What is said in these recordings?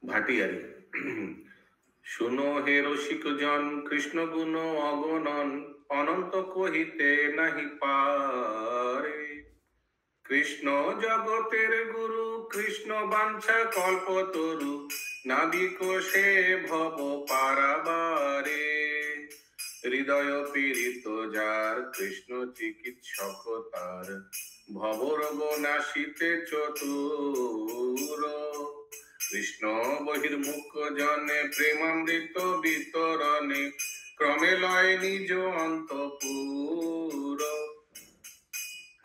ভাটিয়ারি। শুনো হে রসিক জন, কৃষ্ণ গুণ অগণন, অনন্ত কহিতে নাহি পারে। কৃষ্ণ জগতের গুরু, কৃষ্ণ বাঞ্ছা কল্পতরু, নাবিক সে ভব পারাবারে। হৃদয় পীড়িত যার, কৃষ্ণ চিকিৎসক তার, ভবরোগ নাশিতে চতুর। কৃষ্ণ বহির্মুখ জনে, প্রেমামৃত বিতরণে, ক্রমে লয় নিজ অন্তপুর।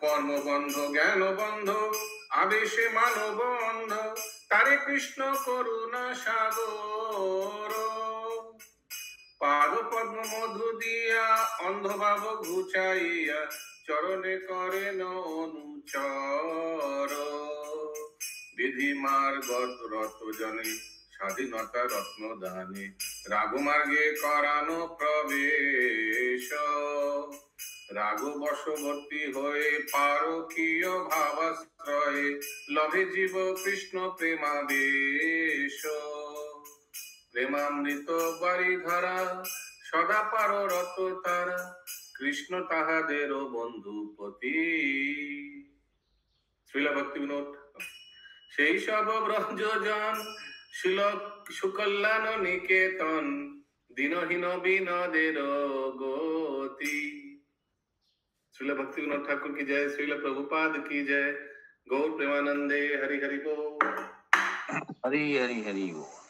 কর্মবন্ধ জ্ঞানবন্ধ, আবেশে মানব অন্ধ, তারে কৃষ্ণ করুণা সাগর। পাদ পদ্ম মধু দিয়া, অন্ধভাব ঘুচাইয়া, চরণে করেন অনুচর। বিধি মার্গত রত জনে, স্বাধীনতা রত্ন দানে, রাগমার্গে করানো প্রবেশ। রাগ বশবর্তী হয়ে পারকীয় ভাবাশ্রয়ে, লভে জীব কৃষ্ণ প্রেমাবেশ। প্রেমামৃত বাড়ি ধারা, সদা পাররত তারা, কৃষ্ণ তাহাদেরও বন্ধুপতি। শ্রীলা ভক্তি বিনোদ। সেই সব ব্রজজন, সুকল্যাণ নিকেতন, দিনহীন বিনোদের গতি। श्रील भक्ति विनोद ठाकुर की जय, श्रील प्रभुपाद की जय। गौर प्रेमानंदे हरि हरि बोल। हरि हरि हरि बोल।